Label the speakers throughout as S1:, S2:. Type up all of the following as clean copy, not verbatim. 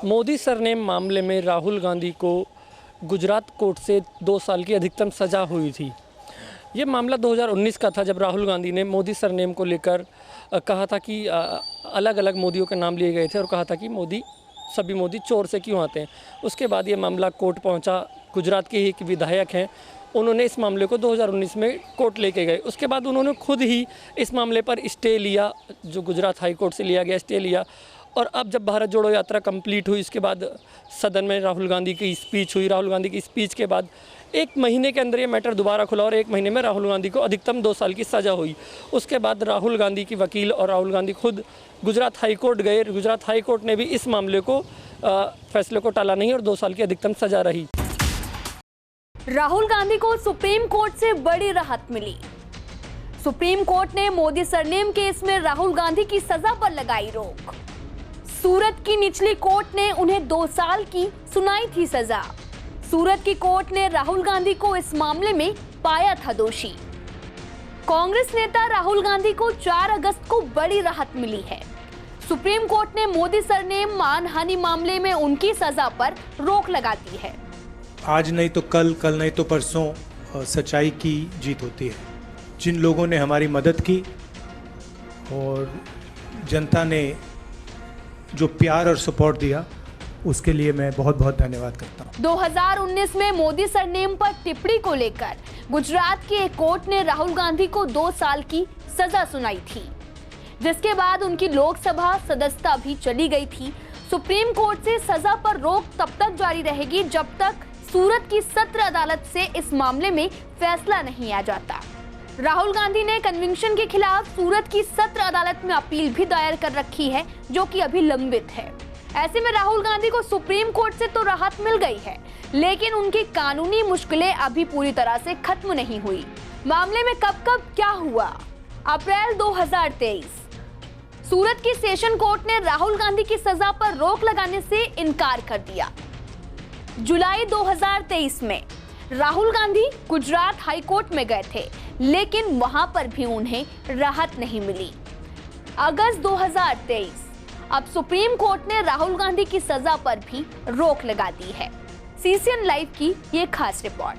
S1: Modi surname मामले में राहुल गांधी को गुजरात कोर्ट से 2 साल की अधिकतम सज़ा हुई थी। ये मामला 2019 का था, जब राहुल गांधी ने मोदी सरनेम को लेकर कहा था कि अलग अलग मोदियों के नाम लिए गए थे और कहा था कि सभी मोदी चोर से क्यों आते हैं। उसके बाद ये मामला कोर्ट पहुंचा। गुजरात के ही एक विधायक हैं, उन्होंने इस मामले को 2019 में कोर्ट लेके गए। उसके बाद उन्होंने खुद ही इस मामले पर स्टे लिया, जो गुजरात हाई कोर्ट से लिया गया स्टे लिया। और अब जब भारत जोड़ो यात्रा कंप्लीट हुई, इसके बाद सदन में राहुल गांधी की स्पीच हुई। राहुल गांधी की स्पीच के बाद 1 महीने के अंदर ये मैटर दोबारा खुला और 1 महीने में राहुल गांधी को अधिकतम 2 साल की सज़ा हुई। उसके बाद राहुल गांधी की वकील और राहुल गांधी खुद गुजरात हाई कोर्ट गए। गुजरात हाई कोर्ट ने भी इस मामले को फैसले को टाला नहीं और 2 साल की अधिकतम सज़ा रही।
S2: राहुल गांधी को सुप्रीम कोर्ट से बड़ी राहत मिली। सुप्रीम कोर्ट ने मोदी सरनेम केस में राहुल गांधी की सजा पर लगाई रोक। सूरत की निचली कोर्ट ने उन्हें 2 साल की सुनाई थी सजा। सूरत की कोर्ट ने राहुल गांधी को इस मामले में पाया था दोषी। कांग्रेस नेता राहुल गांधी को 4 अगस्त को बड़ी राहत मिली है। सुप्रीम कोर्ट ने मोदी सरनेम मानहानि मामले में उनकी सजा पर रोक लगा दी है।
S3: आज नहीं तो कल, कल नहीं तो परसों सच्चाई की जीत होती है। जिन लोगों ने हमारी मदद की और जनता ने जो प्यार और सपोर्ट दिया, उसके लिए मैं बहुत बहुत धन्यवाद करता हूँ।
S2: 2019 में मोदी सरनेम पर टिप्पणी को लेकर गुजरात की एक कोर्ट ने राहुल गांधी को 2 साल की सजा सुनाई थी, जिसके बाद उनकी लोकसभा सदस्यता भी चली गई थी। सुप्रीम कोर्ट से सजा पर रोक तब तक जारी रहेगी जब तक सूरत की सत्र अदालत से इस मामले में फैसला नहीं आ जाता। राहुल गांधी ने कन्विक्शन के खिलाफ सूरत की सत्र अदालत में अपील भी दायर कर रखी है, जो कि अभी लंबित है। ऐसे में राहुल गांधी को सुप्रीम कोर्ट से तो राहत मिल गई है, लेकिन उनकी कानूनी मुश्किलें अभी पूरी तरह से खत्म नहीं हुई। मामले में कब क्या हुआ? अप्रैल 2023 सूरत की सेशन कोर्ट ने राहुल गांधी की सजा पर रोक लगाने से इनकार कर दिया। जुलाई 2023 में राहुल गांधी गुजरात हाई कोर्ट में गए थे, लेकिन वहां पर भी उन्हें राहत नहीं मिली। अगस्त 2023 अब सुप्रीम कोर्ट ने राहुल गांधी की सजा पर भी रोक लगा दी है। CCN लाइव की ये खास रिपोर्ट।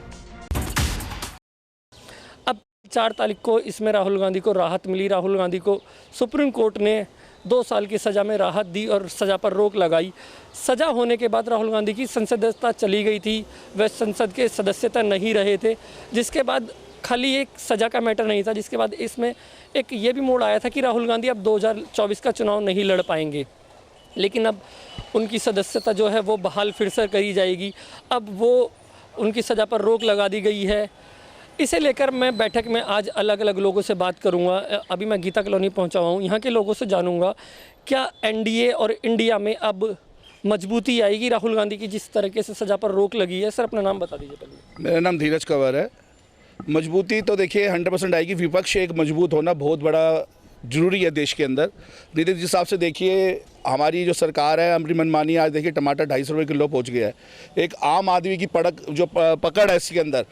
S1: अब 4 तारीख को इसमें राहुल गांधी को राहत मिली। राहुल गांधी को सुप्रीम कोर्ट ने 2 साल की सज़ा में राहत दी और सज़ा पर रोक लगाई। सज़ा होने के बाद राहुल गांधी की संसदीयता चली गई थी, वह संसद के सदस्यता नहीं रहे थे, जिसके बाद खाली एक सज़ा का मैटर नहीं था। जिसके बाद इसमें एक ये भी मोड़ आया था कि राहुल गांधी अब 2024 का चुनाव नहीं लड़ पाएंगे, लेकिन अब उनकी सदस्यता जो है वो बहाल फिर से करी जाएगी। अब वो उनकी सज़ा पर रोक लगा दी गई है। इसे लेकर मैं बैठक में आज अलग अलग लोगों से बात करूंगा। अभी मैं गीता कॉलोनी पहुंचा हुआ हूं, यहाँ के लोगों से जानूंगा क्या NDA और इंडिया में अब मजबूती आएगी राहुल गांधी की जिस तरीके से सज़ा पर रोक लगी है। सर, अपना नाम बता दीजिए पहले।
S4: मेरा नाम धीरज कंवर है। मजबूती तो देखिए 100% आएगी। विपक्ष एक मजबूत होना बहुत बड़ा ज़रूरी है देश के अंदर। नहीं तो जिस हिसाब से देखिए हमारी जो सरकार है, अपनी मनमानी, आज देखिए टमाटर 250 रुपये किलो पहुँच गया है। एक आम आदमी की पकड़ है इसके अंदर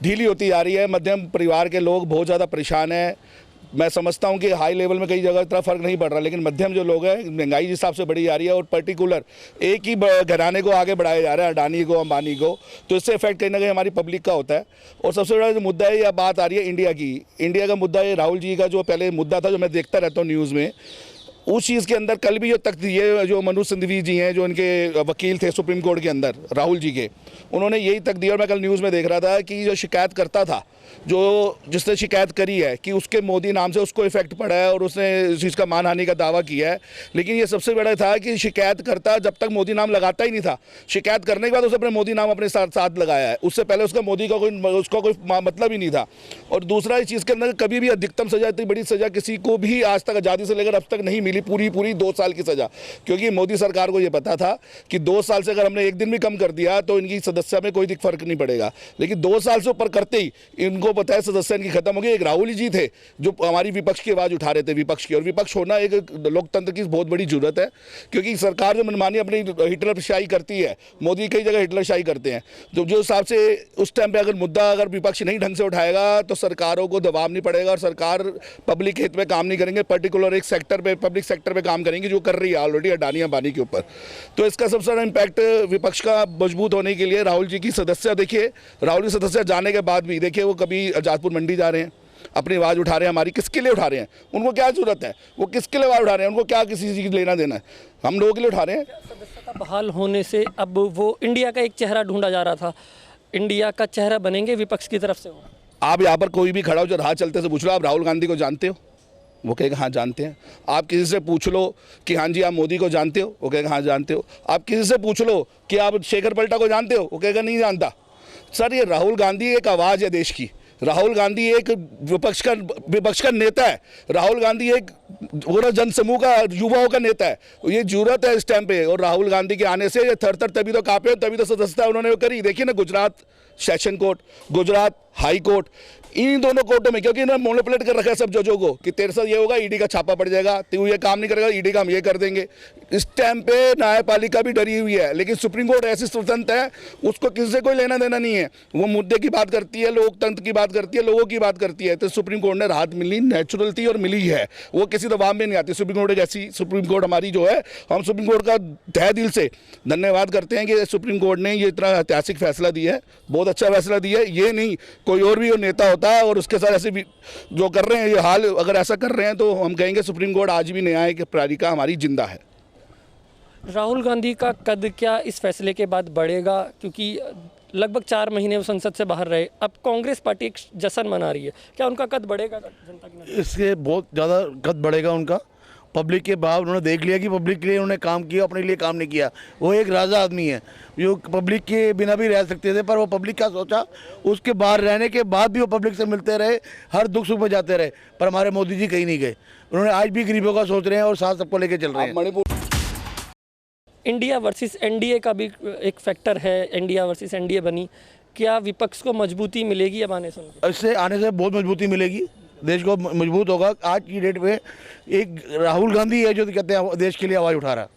S4: ढीली होती जा रही है। मध्यम परिवार के लोग बहुत ज़्यादा परेशान हैं। मैं समझता हूं कि हाई लेवल में कई जगह इतना फ़र्क नहीं पड़ रहा, लेकिन मध्यम जो लोग हैं, महंगाई जिस हिसाब से बढ़ी जा रही है और पर्टिकुलर एक ही घराने को आगे बढ़ाया जा रहा है, अडानी को, अंबानी को, तो इससे इफेक्ट कहीं ना कहीं हमारी पब्लिक का होता है। और सबसे बड़ा जो मुद्दा है, यह बात आ रही है इंडिया की। इंडिया का मुद्दा है राहुल जी का, जो पहले मुद्दा था, जो मैं देखता रहता हूँ न्यूज़ में, उस चीज़ के अंदर कल भी जो तक ये जो मनोज सिंघवी जी हैं, जो इनके वकील थे सुप्रीम कोर्ट के अंदर राहुल जी के, उन्होंने यही तक दिया। और मैं कल न्यूज़ में देख रहा था कि जो शिकायत करता था, जो जिसने शिकायत करी है कि उसके मोदी नाम से उसको इफेक्ट पड़ा है और उसने इस चीज़ का मानहानि का दावा किया है, लेकिन ये सबसे बड़ा था कि शिकायत करता जब तक मोदी नाम लगाता ही नहीं था, शिकायत करने के बाद उसने अपने मोदी नाम अपने साथ लगाया है। उससे पहले उसका मोदी का उसका कोई मतलब ही नहीं था। और दूसरा, इस चीज़ के अंदर कभी भी अधिकतम सज़ा, इतनी बड़ी सज़ा किसी को भी आज तक आज़ादी से लेकर अब तक नहीं मिली, पूरी 2 साल की सज़ा। क्योंकि मोदी सरकार को ये पता था कि 2 साल से अगर हमने 1 दिन भी कम कर दिया तो इनकी सदस्यता में कोई फ़र्क नहीं पड़ेगा, लेकिन 2 साल से ऊपर करते ही इनको पता है सदस्य इनकी खत्म हो गई। एक राहुल जी थे जो हमारी विपक्ष की आवाज़ उठा रहे थे, विपक्ष की, और विपक्ष होना एक लोकतंत्र की बहुत बड़ी जरूरत है, क्योंकि सरकार जो मनमानी अपनी हिटलरशाही करती है, मोदी कई जगह हिटलरशाही करते हैं, तो जो हिसाब से उस टाइम पे अगर मुद्दा अगर विपक्ष नहीं ढंग से उठाएगा तो सरकारों को दबाव नहीं पड़ेगा और सरकार पब्लिक हित में काम नहीं करेंगे, पर्टिकुलर एक सेक्टर पे, पब्लिक सेक्टर पे काम करेंगे, जो कर रही है ऑलरेडी अडानी अंबानी के ऊपर। तो इसका सबसे बड़ा इम्पैक्ट विपक्ष का मजबूत होने के लिए राहुल जी की सदस्य, देखिए राहुल की सदस्य जाने के बाद भी देखिए वो कभी आजादपुर मंडी जा रहे हैं, अपनी आवाज़ उठा रहे हैं, हमारी किसके लिए उठा रहे हैं, उनको क्या जरूरत है, वो किसके लिए आवाज़ उठा रहे हैं, उनको क्या किसी चीज़ की लेना देना है, हम लोगों के लिए उठा रहे हैं।
S1: सदस्यता बहाल होने से अब वो इंडिया का एक चेहरा ढूंढा जा रहा था, इंडिया का चेहरा बनेंगे विपक्ष की तरफ से वो।
S4: आप यहाँ पर कोई भी खड़ा हो जो राह चलते से पूछ लो आप राहुल गांधी को जानते हो, वो कहेगा हाँ जानते हैं। आप किसी से पूछ लो कि हाँ जी आप मोदी को जानते हो, वो कहेगा हाँ जानते हो। आप किसी से पूछ लो कि आप शेखर पलटा को जानते हो, वो कहेगा नहीं जानता। सर ये राहुल गांधी एक आवाज़ है देश की, राहुल गांधी एक विपक्ष का नेता है, राहुल गांधी एक पूरा जनसमूह का, युवाओं का नेता है। ये जरूरत है इस टाइम पे, और राहुल गांधी के आने से ये थर थर तभी तो कांपे, तभी तो सदस्यता उन्होंने करी। देखिए ना Gujarat session court, Gujarat high court, इन दोनों कोर्टों में, क्योंकि इन्होंने मोनोपोलेट कर रखा है सब जजों को कि तेरे साथ ये होगा, ईडी का छापा पड़ जाएगा, तू ये काम नहीं करेगा, ईडी का हम ये कर देंगे। इस टाइम पे न्यायपालिका भी डरी हुई है, लेकिन सुप्रीम कोर्ट ऐसी स्वतंत्र है, उसको किसी से कोई लेना देना नहीं है। वो मुद्दे की बात करती है, लोकतंत्र की बात करती है, लोगों की बात करती है। तो सुप्रीम कोर्ट ने राहत मिली, नेचुरल थी और मिली है, वो किसी दबाव में नहीं आती। सुप्रीम कोर्ट एक ऐसी सुप्रीम कोर्ट हमारी जो है, हम सुप्रीम कोर्ट का तहे दिल से धन्यवाद करते हैं कि सुप्रीम कोर्ट ने ये इतना ऐतिहासिक फैसला दिया है, बहुत अच्छा फैसला दिया है। ये नहीं कोई और भी नेता होता है और उसके साथ ऐसे भी जो कर रहे हैं, ये हाल अगर ऐसा कर रहे हैं तो हम कहेंगे सुप्रीम कोर्ट आज भी न्यायिक प्रणालिका हमारी जिंदा है।
S1: राहुल गांधी का कद क्या इस फैसले के बाद बढ़ेगा, क्योंकि लगभग 4 महीने वो संसद से बाहर रहे, अब कांग्रेस पार्टी एक जश्न मना रही है, क्या उनका कद बढ़ेगा जनता की नज़र में?
S5: इससे बहुत ज़्यादा कद बढ़ेगा उनका। पब्लिक के बाद उन्होंने देख लिया कि पब्लिक के लिए उन्होंने काम किया, अपने लिए काम नहीं किया। वो एक राजा आदमी है जो पब्लिक के बिना भी रह सकते थे, पर वो पब्लिक का सोचा, उसके बाहर रहने के बाद भी वो पब्लिक से मिलते रहे, हर दुख सुख में जाते रहे। पर हमारे मोदी जी कहीं नहीं गए, उन्होंने आज भी गरीबों का सोच रहे हैं और साथ सबको लेके चल रहे हैं।
S4: मणिपुर
S1: इंडिया वर्सेस एनडीए का भी एक फैक्टर है, इंडिया वर्सेस एनडीए बनी, क्या विपक्ष को मजबूती मिलेगी अब आने से?
S5: इससे आने से बहुत मजबूती मिलेगी, देश को मजबूत होगा। आज की डेट में एक राहुल गांधी है जो कहते हैं देश के लिए आवाज़ उठा रहा है।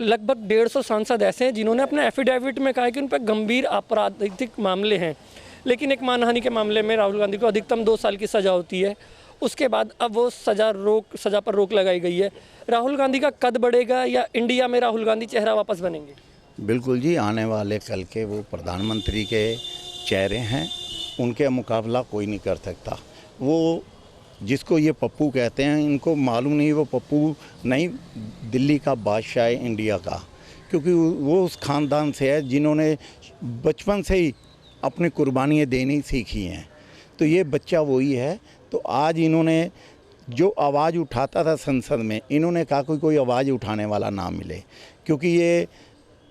S1: लगभग 150 सांसद ऐसे हैं जिन्होंने अपने एफिडेविट में कहा है कि उन पर गंभीर आपराधिक मामले हैं, लेकिन एक मानहानि के मामले में राहुल गांधी को अधिकतम 2 साल की सज़ा होती है। उसके बाद अब वो सज़ा पर रोक लगाई गई है। राहुल गांधी का कद बढ़ेगा या इंडिया में राहुल गांधी चेहरा वापस बनेंगे?
S6: बिल्कुल जी, आने वाले कल के वो प्रधानमंत्री के चेहरे हैं, उनके मुकाबला कोई नहीं कर सकता। वो जिसको ये पप्पू कहते हैं, इनको मालूम नहीं वो पप्पू नहीं, दिल्ली का बादशाह है इंडिया का, क्योंकि वो उस ख़ानदान से है जिन्होंने बचपन से ही अपनी कुर्बानियाँ देनी सीखी हैं। तो ये बच्चा वही है। तो आज इन्होंने जो आवाज़ उठाता था संसद में, इन्होंने कहा कोई आवाज़ उठाने वाला ना मिले, क्योंकि ये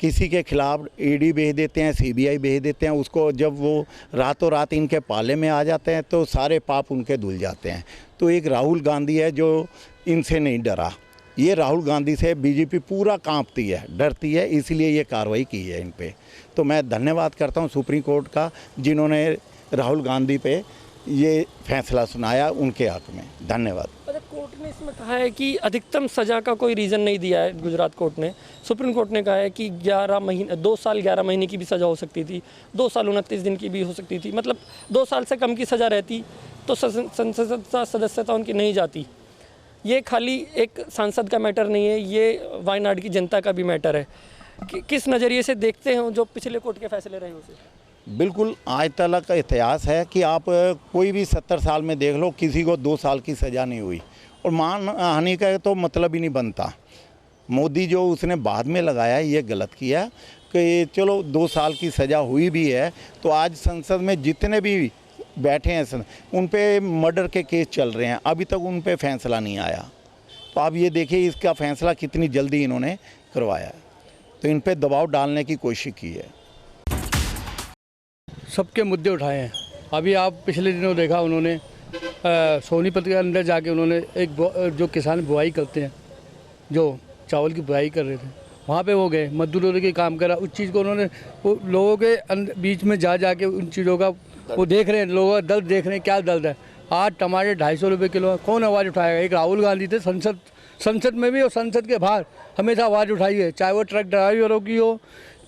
S6: किसी के खिलाफ ईडी भेज देते हैं, सीबीआई भेज देते हैं, उसको जब वो रातों रात इनके पाले में आ जाते हैं तो सारे पाप उनके धुल जाते हैं। तो एक राहुल गांधी है जो इनसे नहीं डरा। ये राहुल गांधी से बीजेपी पूरा कांपती है, डरती है, इसलिए ये कार्रवाई की है इन पे। तो मैं धन्यवाद करता हूँ सुप्रीम कोर्ट का, जिन्होंने राहुल गांधी पे ये फैसला सुनाया, उनके हक में धन्यवाद।
S1: अच्छा, कोर्ट ने इसमें कहा है कि अधिकतम सज़ा का कोई रीज़न नहीं दिया है गुजरात कोर्ट ने। सुप्रीम कोर्ट ने कहा है कि 2 साल 11 महीने की भी सज़ा हो सकती थी, 2 साल 29 दिन की भी हो सकती थी, मतलब 2 साल से कम की सज़ा रहती तो संसद सदस्यता उनकी नहीं जाती। ये खाली एक सांसद का मैटर नहीं है, ये वायनाड की जनता का भी मैटर है। किस नज़रिए से देखते हैं जो पिछले कोर्ट के फैसले रहे उसे?
S6: बिल्कुल, आज तक का इतिहास है कि आप कोई भी 70 साल में देख लो, किसी को 2 साल की सज़ा नहीं हुई, और मानहानि का तो मतलब ही नहीं बनता। मोदी जो उसने बाद में लगाया ये गलत किया कि चलो 2 साल की सज़ा हुई भी है, तो आज संसद में जितने भी बैठे हैं उन पे मर्डर के केस चल रहे हैं, अभी तक उन पे फैसला नहीं आया। तो आप ये देखिए इसका फैसला कितनी जल्दी इन्होंने करवाया है, तो इन पे दबाव डालने की कोशिश की है।
S7: सबके मुद्दे उठाए हैं। अभी आप पिछले दिनों देखा उन्होंने सोनीपत के अंदर जाके उन्होंने एक जो किसान बुआई करते हैं, जो चावल की बुआई कर रहे थे, वहाँ पे वो गए, मजदूरों के काम करा, उस चीज़ को उन्होंने वो लोगों के बीच में जा के उन चीज़ों का वो देख रहे हैं लोग, दर्द देख रहे हैं, क्या दर्द है। आज टमाटर 250 रुपये किलो है, कौन आवाज़ उठाएगा? एक राहुल गांधी थे संसद में भी और संसद के बाहर हमेशा आवाज़ उठाई है, चाहे वो ट्रक ड्राइवरों की हो,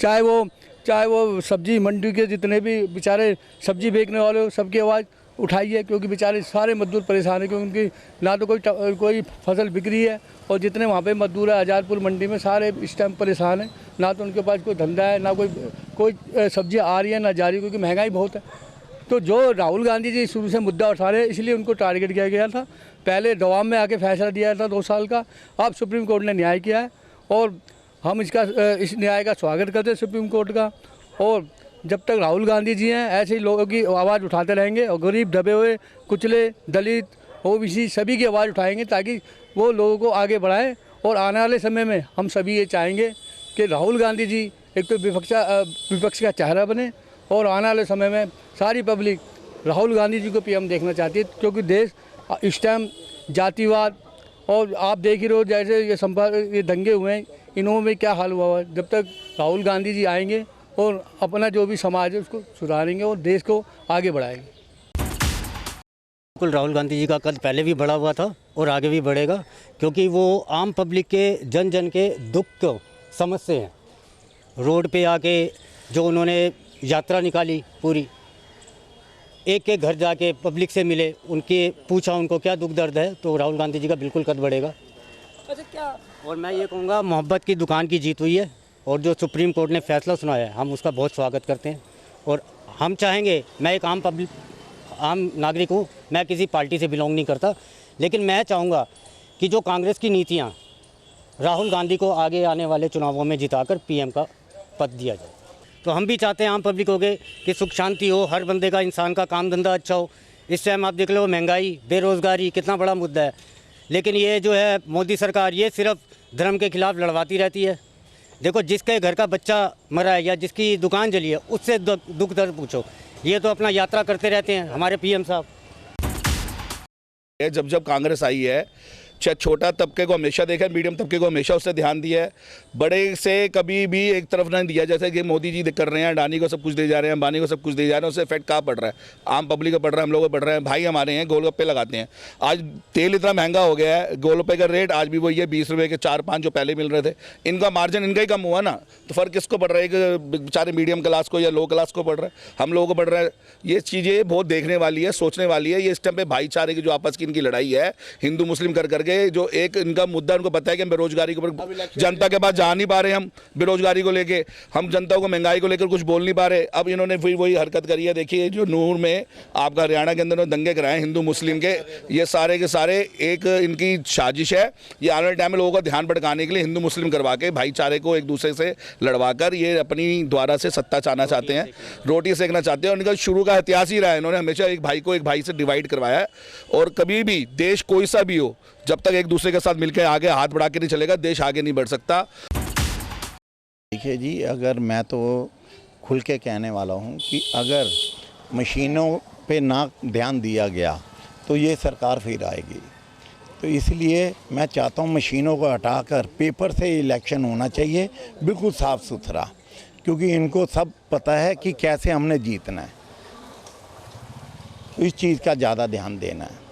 S7: चाहे वो सब्जी मंडी के जितने भी बेचारे सब्जी बेचने वाले हो, सबकी आवाज़ उठाई है। क्योंकि बेचारे सारे मजदूर परेशान हैं, क्योंकि उनकी ना तो कोई फसल बिक रही है, और जितने वहाँ पे मजदूर है हजारपुर मंडी में सारे इस टाइम परेशान हैं। ना तो उनके पास कोई धंधा है, ना कोई सब्जी आ रही है, ना जा रही है, क्योंकि महंगाई बहुत है। तो जो राहुल गांधी जी शुरू से मुद्दा उठा रहे हैं, इसलिए उनको टारगेट किया गया था। पहले दवाब में आके फैसला दिया था 2 साल का, अब सुप्रीम कोर्ट ने न्याय किया है, और हम इस न्याय का स्वागत करते हैं सुप्रीम कोर्ट का। और जब तक राहुल गांधी जी हैं, ऐसे ही लोगों की आवाज़ उठाते रहेंगे, और गरीब दबे हुए, कुचले, दलित, ओबीसी सभी की आवाज़ उठाएंगे, ताकि वो लोगों को आगे बढ़ाएं। और आने वाले समय में हम सभी ये चाहेंगे कि राहुल गांधी जी एक तो विपक्ष का चेहरा बने, और आने वाले समय में सारी पब्लिक राहुल गांधी जी को पीएम देखना चाहती है। क्योंकि देश इस टाइम जातिवाद, और आप देख ही रहे हो जैसे ये दंगे हुए हैं, इनमें क्या हाल हुआ है। जब तक राहुल गांधी जी आएंगे और अपना जो भी समाज है उसको सुधारेंगे और देश को आगे बढ़ाएंगे।
S8: बिल्कुल राहुल गांधी जी का कद पहले भी बढ़ा हुआ था और आगे भी बढ़ेगा, क्योंकि वो आम पब्लिक के जन के दुख को समझते हैं। रोड पे आके जो उन्होंने यात्रा निकाली पूरी, एक घर जाके पब्लिक से मिले, उनके पूछा उनको क्या दुख दर्द है, तो राहुल गांधी जी का बिल्कुल कद बढ़ेगा।
S1: अच्छा, क्या
S8: और मैं ये कहूँगा, मोहब्बत की दुकान की जीत हुई है, और जो सुप्रीम कोर्ट ने फैसला सुनाया है हम उसका बहुत स्वागत करते हैं। और हम चाहेंगे, मैं एक आम नागरिक हूँ, मैं किसी पार्टी से बिलोंग नहीं करता, लेकिन मैं चाहूँगा कि जो कांग्रेस की नीतियाँ, राहुल गांधी को आगे आने वाले चुनावों में जिताकर पीएम का पद दिया जाए। तो हम भी चाहते हैं आम पब्लिक हो गए कि सुख शांति हो, हर बंदे का, इंसान का काम धंधा अच्छा हो। इस टाइम आप देख लो, महंगाई, बेरोज़गारी कितना बड़ा मुद्दा है, लेकिन ये जो है मोदी सरकार, ये सिर्फ धर्म के खिलाफ लड़वाती रहती है। देखो, जिसके घर का बच्चा मरा है या जिसकी दुकान जली है, उससे दुख दर्द पूछो। ये तो अपना यात्रा करते रहते हैं हमारे पीएम साहब।
S4: जब कांग्रेस आई है, चाहे छोटा तबके को हमेशा देखा है, मीडियम तबके को हमेशा उससे ध्यान दिया है, बड़े से कभी भी एक तरफ नहीं दिया। जैसे कि मोदी जी कर रहे हैं, अडानी को सब कुछ दे जा रहे हैं, अंबानी को सब कुछ दे जा रहे हैं, उससे इफेक्ट कहाँ पड़ रहा है? आम पब्लिक को पड़ रहा है, हम लोगों को पड़ रहा है। भाई हमारे हैं, गोलगप्पे लगाते हैं, आज तेल इतना महंगा हो गया है, गोलगप्पे का रेट आज भी वही है 20 रुपये के 4-5 जो पहले मिल रहे थे। इनका मार्जिन इनका ही कम हुआ ना, तो फ़र्क किसको पड़ रहा है? एक बेचारे मीडियम क्लास को या लो क्लास को पड़ रहा है, हम लोगों को पड़ रहा है। ये चीज़ें बहुत देखने वाली है, सोचने वाली है। ये इस टाइम पे भाईचारे की जो आपस की इनकी लड़ाई है, हिंदू मुस्लिम करके, जो एक इनका मुद्दा उनको पता है कि हम बेरोजगारी के ऊपर जनता के पास जा नहीं पा रहे, हम बेरोजगारी को लेके, हम जनता को महंगाई को लेकर कुछ बोल नहीं पा रहे। अब इन्होंने फिर वही हरकत करी है। देखिए, जो नूर में आपका हरियाणा के अंदर दंगे कराए हिंदू मुस्लिम के, ये सारे के सारे एक इनकी साजिश है। ये आने वाले टाइम में लोगों का ध्यान भटकाने के लिए हिंदू मुस्लिम करवा के, भाईचारे को एक दूसरे से लड़वाकर ये अपनी द्वारा से सत्ता चाहना चाहते हैं, रोटी सेकना चाहते हैं। उनका शुरू का इतिहास ही रहा है, इन्होंने हमेशा एक भाई को एक भाई से डिवाइड करवाया है। और कभी भी देश कोई सा भी हो, जब तक एक दूसरे के साथ मिलकर आगे हाथ बढ़ा के नहीं चलेगा, देश आगे नहीं बढ़ सकता।
S6: देखिए जी, अगर मैं तो खुल के कहने वाला हूँ कि अगर मशीनों पे ना ध्यान दिया गया तो ये सरकार फिर आएगी। तो इसलिए मैं चाहता हूँ मशीनों को हटाकर पेपर से इलेक्शन होना चाहिए, बिल्कुल साफ़ सुथरा, क्योंकि इनको सब पता है कि कैसे हमने जीतना है। तो इस चीज़ का ज़्यादा ध्यान देना है।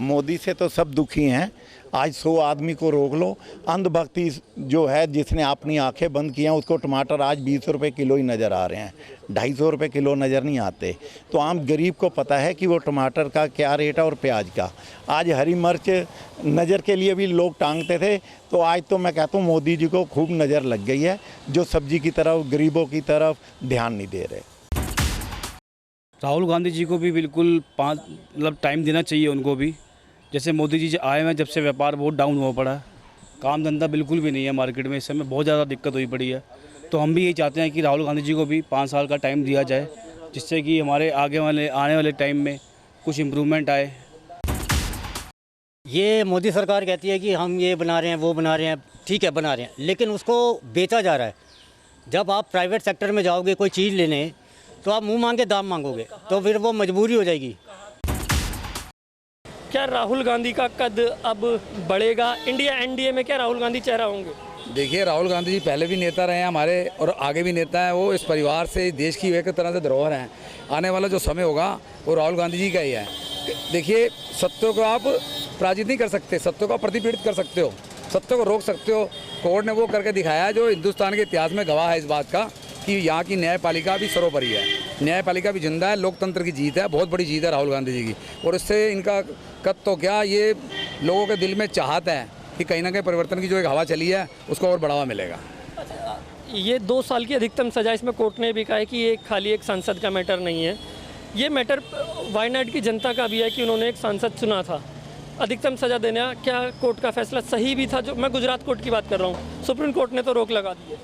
S6: मोदी से तो सब दुखी हैं। आज 100 आदमी को रोक लो, अंधभक्ति जो है, जिसने अपनी आंखें बंद की हैं, उसको टमाटर आज 20 रुपये किलो ही नज़र आ रहे हैं, 250 रुपये किलो नज़र नहीं आते। तो आम गरीब को पता है कि वो टमाटर का क्या रेट है और प्याज का। आज हरी मिर्च नज़र के लिए भी लोग टांगते थे, तो आज तो मैं कहता हूँ मोदी जी को खूब नज़र लग गई है, जो सब्जी की तरफ, गरीबों की तरफ ध्यान नहीं दे रहे।
S9: राहुल गांधी जी को भी बिल्कुल मतलब टाइम देना चाहिए उनको भी। जैसे मोदी जी आए हैं, जब से व्यापार बहुत डाउन हुआ पड़ा है, काम धंधा बिल्कुल भी नहीं है मार्केट में, इस समय बहुत ज़्यादा दिक्कत हुई पड़ी है। तो हम भी यही चाहते हैं कि राहुल गांधी जी को भी 5 साल का टाइम दिया जाए, जिससे कि हमारे आने वाले टाइम में कुछ इम्प्रूवमेंट आए।
S8: ये मोदी सरकार कहती है कि हम ये बना रहे हैं, वो बना रहे हैं, ठीक है बना रहे हैं, लेकिन उसको बेचा जा रहा है। जब आप प्राइवेट सेक्टर में जाओगे कोई चीज़ लेने, तो आप मुंह मांग के दाम मांगोगे, तो फिर वो मजबूरी हो जाएगी।
S1: क्या राहुल गांधी का कद अब बढ़ेगा? इंडिया एनडीए में क्या राहुल गांधी चेहरा होंगे?
S10: देखिए, राहुल गांधी जी पहले भी नेता रहे हैं हमारे और आगे भी नेता हैं। वो इस परिवार से, देश की एक तरह से धरोहर हैं। आने वाला जो समय होगा वो राहुल गांधी जी का ही है। देखिए, सत्य को आप पराजित नहीं कर सकते, सत्य को आप प्रतिपीड़ित कर सकते हो, सत्य को रोक सकते हो। कोर्ट ने वो करके दिखाया है जो हिंदुस्तान के इतिहास में गवाह है इस बात का कि यहाँ की न्यायपालिका भी सर्वोपरि है, न्यायपालिका भी जिंदा है। लोकतंत्र की जीत है, बहुत बड़ी जीत है राहुल गांधी जी की। और इससे इनका कद तो क्या, ये लोगों के दिल में चाहत है कि कहीं ना कहीं परिवर्तन की जो एक हवा चली है उसको और बढ़ावा मिलेगा।
S1: ये 2 साल की अधिकतम सज़ा, इसमें कोर्ट ने भी कहा है कि ये खाली एक सांसद का मैटर नहीं है, ये मैटर वायनाड की जनता का भी है कि उन्होंने एक सांसद चुना था। अधिकतम सज़ा देना, क्या कोर्ट का फैसला सही भी था? जो मैं गुजरात कोर्ट की बात कर रहा हूँ, सुप्रीम कोर्ट ने तो रोक लगा दी है।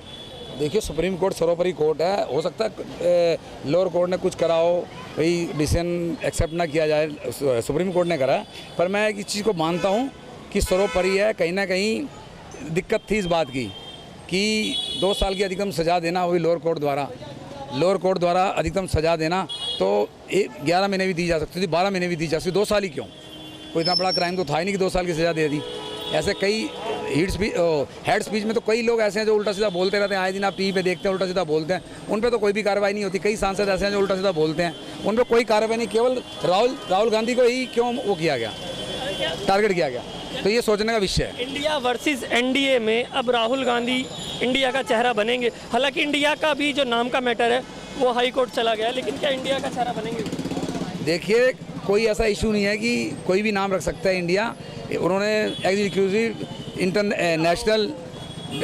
S10: देखिए, सुप्रीम कोर्ट सर्वोपरि कोर्ट है। हो सकता है लोअर कोर्ट ने कुछ करा हो, वही डिसीजन एक्सेप्ट ना किया जाए, सुप्रीम कोर्ट ने करा। पर मैं एक चीज़ को मानता हूँ कि सर्वोपरि है। कहीं ना कहीं दिक्कत थी इस बात की कि 2 साल की अधिकतम सज़ा देना, वही लोअर कोर्ट द्वारा अधिकतम सज़ा देना तो 11 महीने भी दी जा सकती थी, 12 महीने भी दी जा सकती, 2 साल ही क्यों? कोई इतना बड़ा क्राइम तो था ही नहीं कि 2 साल की सज़ा दे दी। ऐसे कई हेड स्पीच में तो कई लोग ऐसे हैं जो उल्टा सीधा बोलते रहते हैं। आए दिन आप टीवी पे देखते हैं, उल्टा सीधा बोलते हैं, उन पे तो कोई भी कार्रवाई नहीं होती। कई सांसद ऐसे हैं जो उल्टा सीधा बोलते हैं, उन पे कोई कार्रवाई नहीं। केवल राहुल गांधी को ही क्यों वो किया गया, टारगेट किया गया? तो ये सोचने का विषय है।
S1: इंडिया वर्सेस एनडीए में अब राहुल गांधी इंडिया का चेहरा बनेंगे। हालांकि इंडिया का भी जो नाम का मैटर है वो हाई कोर्ट चला गया, लेकिन क्या इंडिया का चेहरा बनेंगे?
S10: देखिए, कोई ऐसा इशू नहीं है कि कोई भी नाम रख सकता है इंडिया। उन्होंने एग्जीक्यूटिव इंटरनेशनल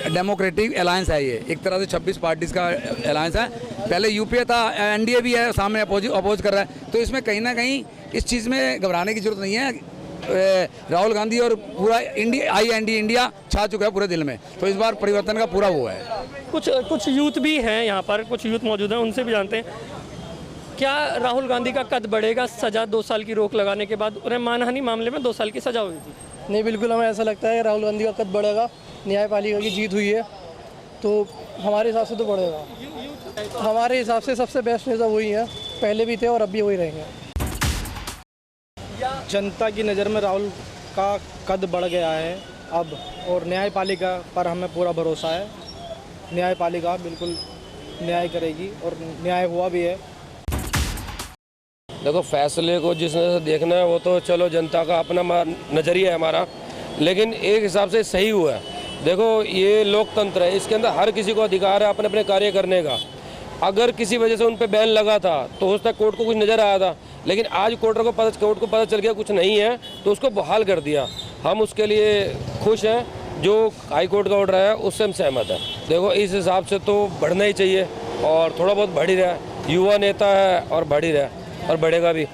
S10: डेमोक्रेटिक अलायंस है, ये एक तरह से 26 पार्टीज़ का अलायंस है। पहले यूपीए था, एनडीए भी है, सामने अपोज कर रहा है। तो इसमें कहीं ना कहीं इस चीज़ में घबराने की जरूरत नहीं है। राहुल गांधी और पूरा इंडिया छा चुका है पूरे दिल में। तो इस बार परिवर्तन का पूरा वो है।
S1: कुछ यूथ भी हैं यहाँ पर, कुछ यूथ मौजूद हैं, उनसे भी जानते हैं क्या राहुल गांधी का कद बढ़ेगा सज़ा 2 साल की रोक लगाने के बाद? उन्हें मानहानि मामले में 2 साल की सज़ा हुई थी।
S7: नहीं, बिल्कुल हमें ऐसा लगता है कि राहुल गांधी का कद बढ़ेगा। न्यायपालिका की जीत हुई है तो हमारे हिसाब से तो बढ़ेगा। हमारे हिसाब से सबसे बेस्ट नेता वही है, पहले भी थे और अब भी वही रहेंगे।
S11: जनता की नज़र में राहुल का कद बढ़ गया है अब, और न्यायपालिका पर हमें पूरा भरोसा है। न्यायपालिका बिल्कुल न्याय करेगी और न्याय हुआ भी है।
S12: देखो, फैसले को जिस तरह से देखना है वो तो चलो जनता का अपना नज़रिया है हमारा, लेकिन एक हिसाब से सही हुआ है। देखो, ये लोकतंत्र है, इसके अंदर हर किसी को अधिकार है अपने अपने कार्य करने का। अगर किसी वजह से उन पर बैन लगा था तो हो सकता है कोर्ट को कुछ नज़र आया था, लेकिन आज कोर्ट को पता चल गया कुछ नहीं है तो उसको बहाल कर दिया। हम उसके लिए खुश हैं। जो हाई कोर्ट का ऑर्डर है उससे हम सहमत हैं। देखो, इस हिसाब से तो बढ़ना ही चाहिए और थोड़ा बहुत बढ़ ही रहा है। युवा नेता है और बढ़ ही रहा है और बढ़ेगा भी।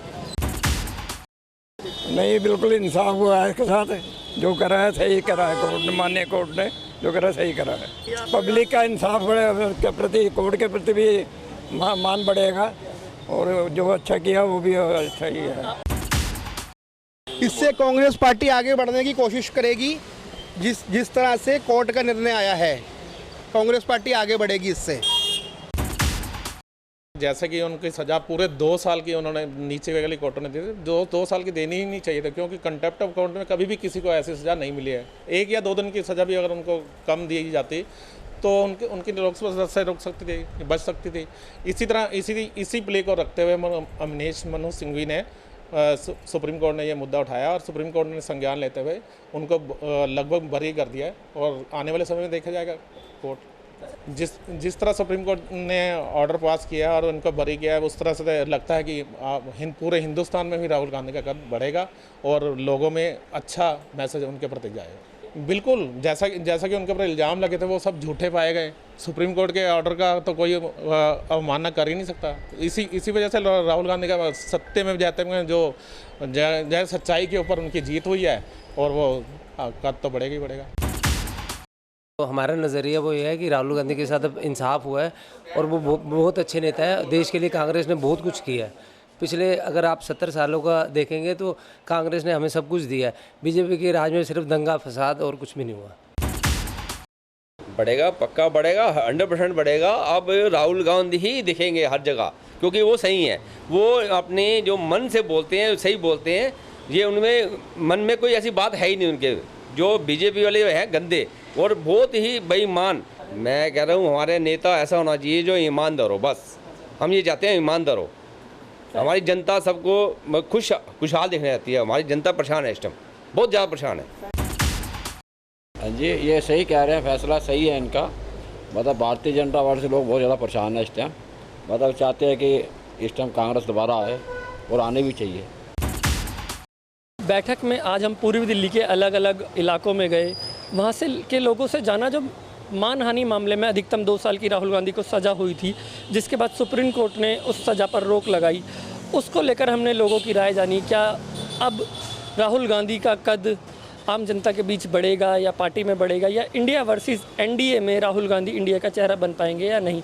S13: नहीं, बिल्कुल इंसाफ हुआ है इसके साथ। जो करा है सही करा है कोर्ट ने, माननीय कोर्ट ने जो करा सही करा है। पब्लिक का इंसाफ बढ़ेगा के प्रति, कोर्ट के प्रति भी मान बढ़ेगा और जो अच्छा किया वो भी सही है।
S14: इससे कांग्रेस पार्टी आगे बढ़ने की कोशिश करेगी। जिस तरह से कोर्ट का निर्णय आया है, कांग्रेस पार्टी आगे बढ़ेगी इससे।
S15: जैसे कि उनकी सज़ा पूरे 2 साल की उन्होंने नीचे वाली कोर्टों ने दी थी, 2 साल की देनी ही नहीं चाहिए थी, क्योंकि कंटेम्प्ट ऑफ कोर्ट में कभी भी किसी को ऐसी सज़ा नहीं मिली है। 1 या 2 दिन की सज़ा भी अगर उनको कम दी जाती तो उनकी लोकसभा से रोक सकती थी, बच सकती थी। इसी तरह इसी प्ले को रखते हुए अवनीश मनु सिंघवी ने सुप्रीम कोर्ट ने यह मुद्दा उठाया और सुप्रीम कोर्ट ने संज्ञान लेते हुए उनको लगभग बरी कर दिया है। और आने वाले समय में देखा जाएगा कोर्ट जिस तरह सुप्रीम कोर्ट ने ऑर्डर पास किया और उनको बरी किया है, उस तरह से लगता है कि पूरे हिंदुस्तान में भी राहुल गांधी का कद बढ़ेगा और लोगों में अच्छा मैसेज उनके प्रति जाएगा। बिल्कुल, जैसा कि उनके ऊपर इल्ज़ाम लगे थे वो सब झूठे पाए गए। सुप्रीम कोर्ट के ऑर्डर का तो कोई अवमानना कर ही नहीं सकता। इसी वजह से राहुल गांधी का सत्य में जाते हुए जो सच्चाई के ऊपर उनकी जीत हुई है और वो कद तो बढ़ेगा ही बढ़ेगा।
S16: तो हमारा नज़रिया वो ये है कि राहुल गांधी के साथ अब इंसाफ हुआ है और वो बहुत अच्छे नेता है। देश के लिए कांग्रेस ने बहुत कुछ किया है। पिछले अगर आप 70 सालों का देखेंगे तो कांग्रेस ने हमें सब कुछ दिया है। बीजेपी के राज में सिर्फ दंगा फसाद और कुछ भी नहीं हुआ।
S17: बढ़ेगा, पक्का बढ़ेगा, 100% बढ़ेगा। अब राहुल गांधी ही दिखेंगे हर जगह, क्योंकि वो सही हैं। वो अपने जो मन से बोलते हैं सही बोलते हैं। ये उनमें मन में कोई ऐसी बात है ही नहीं उनके। जो बीजेपी वाले हैं गंदे, और बहुत ही बेईमान। मैं कह रहा हूँ हमारे नेता ऐसा होना चाहिए जो ईमानदार हो, बस हम ये चाहते हैं ईमानदार हो। हमारी जनता सबको खुशहाल देखने जाती है, हमारी जनता परेशान है, इस टाइम बहुत ज़्यादा परेशान है।
S18: हाँ जी, ये सही कह रहे हैं, फैसला सही है इनका। मतलब भारतीय जनता पार्टी से लोग बहुत ज़्यादा परेशान है इस टाइम। मतलब चाहते हैं कि इस टाइम कांग्रेस दोबारा आए और आने भी चाहिए।
S1: बैठक में आज हम पूर्वी दिल्ली के अलग अलग इलाकों में गए, वहाँ से के लोगों से जाना जो मानहानि मामले में अधिकतम 2 साल की राहुल गांधी को सज़ा हुई थी, जिसके बाद सुप्रीम कोर्ट ने उस सज़ा पर रोक लगाई, उसको लेकर हमने लोगों की राय जानी। क्या अब राहुल गांधी का कद आम जनता के बीच बढ़ेगा या पार्टी में बढ़ेगा, या इंडिया वर्सेस एनडीए में राहुल गांधी इंडिया का चेहरा बन पाएंगे या नहीं।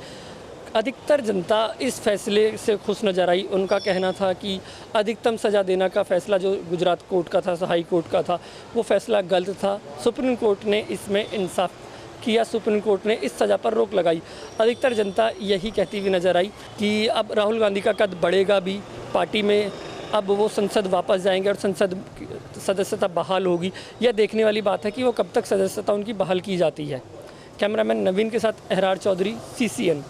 S1: अधिकतर जनता इस फैसले से खुश नजर आई। उनका कहना था कि अधिकतम सज़ा देने का फैसला जो गुजरात कोर्ट का था, हाई कोर्ट का था, वो फैसला गलत था। सुप्रीम कोर्ट ने इसमें इंसाफ किया, सुप्रीम कोर्ट ने इस सज़ा पर रोक लगाई। अधिकतर जनता यही कहती हुई नज़र आई कि अब राहुल गांधी का कद बढ़ेगा भी पार्टी में, अब वो संसद वापस जाएंगे और संसद सदस्यता बहाल होगी। यह देखने वाली बात है कि वो कब तक सदस्यता उनकी बहाल की जाती है। कैमरामैन नवीन के साथ अहरार चौधरी, CCN।